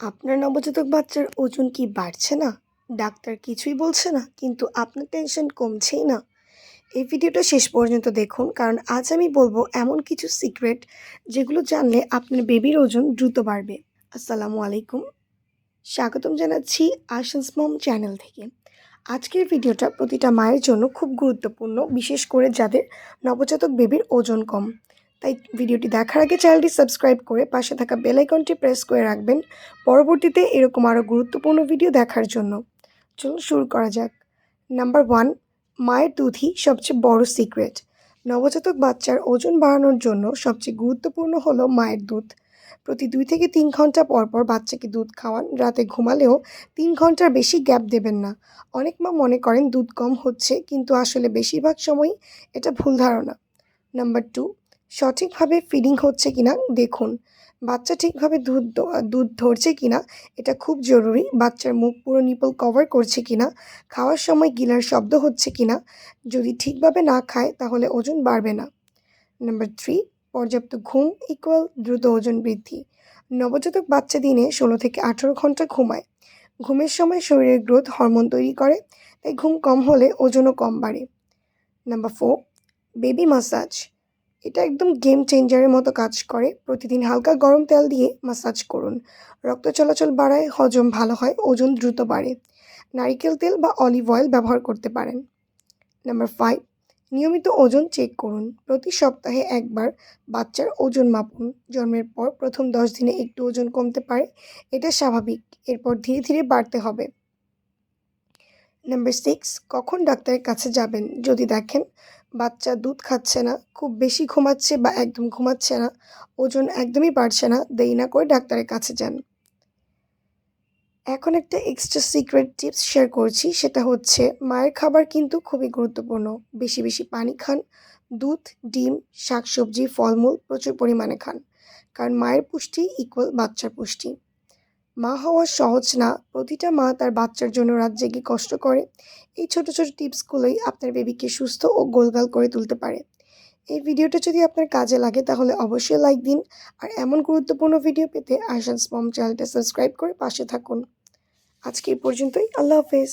আপনার নবজাতক বাচ্চার ওজন কি বাড়ছে না? ডাক্তার কিছুই বলছে না, কিন্তু আপনার টেনশন কমছেই না। এই ভিডিওটা শেষ পর্যন্ত দেখুন, কারণ আজ আমি বলবো এমন কিছু সিক্রেট যেগুলো জানলে আপনার বেবির ওজন দ্রুত বাড়বে। আসসালামু আলাইকুম, স্বাগতম জানাচ্ছি আশাস মম চ্যানেল থেকে। আজকের ভিডিওটা প্রতিটা মায়ের জন্য খুব গুরুত্বপূর্ণ, বিশেষ করে যাদের নবজাতক বেবির ওজন কম। তাই ভিডিওটি দেখার আগে চ্যানেলটি সাবস্ক্রাইব করে পাশে থাকা বেল আইকনটি প্রেস করে রাখবেন পরবর্তীতে এরকম আরও গুরুত্বপূর্ণ ভিডিও দেখার জন্য। চলুন শুরু করা যাক। নাম্বার 1, মায়ের দুধই সবচেয়ে বড় সিক্রেট। নবজাতক বাচ্চার ওজন বাড়ানোর জন্য সবচেয়ে গুরুত্বপূর্ণ হলো মায়ের দুধ। প্রতি 2 থেকে 3 ঘন্টা পর পর বাচ্চাকে দুধ খাওয়ান। রাতে ঘুমালেও 3 ঘন্টার বেশি গ্যাপ দেবেন না। অনেক মা মনে করেন দুধ কম হচ্ছে, কিন্তু আসলে বেশিরভাগ সময়ই এটা ভুল ধারণা। নাম্বার 2, সঠিকভাবে ফিডিং হচ্ছে কিনা দেখুন। বাচ্চা ঠিকভাবে দুধ ধরছে কিনা এটা খুব জরুরি। বাচ্চার মুখ পুরো নিপল কভার করছে কিনা, খাওয়ার সময় গিলার শব্দ হচ্ছে কিনা। যদি ঠিকভাবে না খায় তাহলে ওজন বাড়বে না। নাম্বার 3, পর্যাপ্ত ঘুম ইকুয়াল দ্রুত ওজন বৃদ্ধি। নবজাতক বাচ্চা দিনে 16 থেকে 18 ঘন্টা ঘুমায়। ঘুমের সময় শরীরের গ্রোথ হরমোন তৈরি করে, তাই ঘুম কম হলে ওজনও কম বাড়ে। Number 4, baby massage. এটা একদম গেম চেঞ্জারের মতো কাজ করে। প্রতিদিন হালকা গরম তেল দিয়ে মাসাজ করুন। রক্ত চলাচল বাড়ায়, হজম ভালো হয়, ওজন দ্রুত বাড়ে। নারিকেল তেল বা অলিভ অয়েল ব্যবহার করতে পারেন। নাম্বার 5, নিয়মিত ওজন চেক করুন। প্রতি সপ্তাহে একবার বাচ্চার ওজন মাপুন। জন্মের পর প্রথম 10 দিনে একটু ওজন কমতে পারে, এটা স্বাভাবিক। এরপর ধীরে ধীরে বাড়তে হবে। নাম্বার 6, কখন ডাক্তারের কাছে যাবেন? যদি দেখেন বাচ্চা দুধ খাচ্ছে না, খুব বেশি ঘুমাচ্ছে বা একদম ঘুমাচ্ছে না, ওজন একদমই বাড়ছে না, দেরি না করে ডাক্তারের কাছে যান। এখন একটা এক্সট্রা সিক্রেট টিপস শেয়ার করছি, সেটা হচ্ছে মায়ের খাবার কিন্তু খুবই গুরুত্বপূর্ণ। বেশি বেশি পানি খান, দুধ, ডিম, শাকসবজি, ফলমূল প্রচুর পরিমাণে খান, কারণ মায়ের পুষ্টি ইকুয়াল বাচ্চার পুষ্টি। মা হওয়া সহজ না, প্রতিটা মা তার বাচ্চার জন্য রাত জেগে কষ্ট করে। এই ছোট ছোট টিপসগুলোই আপনার বেবিকে সুস্থ ও গোলগাল করে তুলতে পারে। এই ভিডিওটা যদি আপনার কাজে লাগে তাহলে অবশ্যই লাইক দিন, আর এমন গুরুত্বপূর্ণ ভিডিও পেতে আয়শাস মম চ্যানেলটা সাবস্ক্রাইব করে পাশে থাকুন। আজকে এই পর্যন্তই। আল্লাহ হাফেজ।